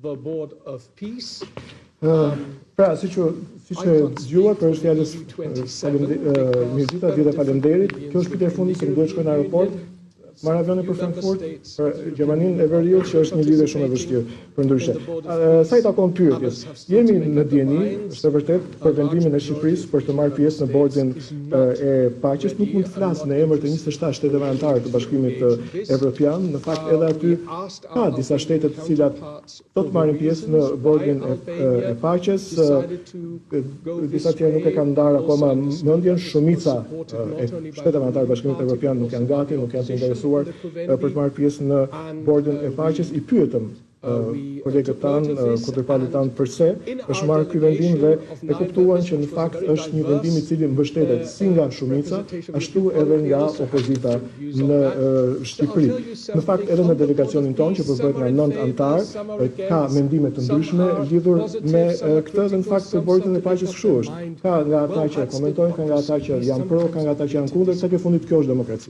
the Board of Peace. Pra, siç e dëgjuar për fjalës Mirzita, dhe faleminderit. Kjo është pyetja e fundit se duhet shkoj në aeroport. Marr avionin për Frankfurt, për Gjermaninë e Veriut, që është një lidhje shumë e vështirë përndryshe. Sa i takon pyetjes, jemi në dieni, është e vërtet, për vendimin e Shqipërisë për të marrë pjesë në bordin e paqes. Nuk mund të flas në emër të 27 shteteve anëtare të Bashkimit Evropian. Në fakt edhe aty ka disa shtete të cilat do të marrin pjesë në bordin e paqes. Disa tjerë nuk e kanë ndarë akoma mendjen. Shumica e shteteve anëtare të Bashkimit Evropian nuk janë gati, nuk janë të interesuar për të marrë pjesë në bordin e paqes. I pyetëm kolegët tanë, kundërpalët tanë përse është marrë ky vendim dhe e kuptuan që në fakt është një vendim i cili mbështetet si nga shumica, ashtu edhe nga opozita në Shqipëri. Në fakt edhe në delegacionin tonë që përbëhet nga 9 anëtar ka mendime të ndryshme lidhur me këtë dhe në fakt bordin e paqes kështu është. Ka nga ata që komentojnë, ka nga ata që janë pro, ka nga ata që janë kundër, sa ke fundit kjo është demokracia.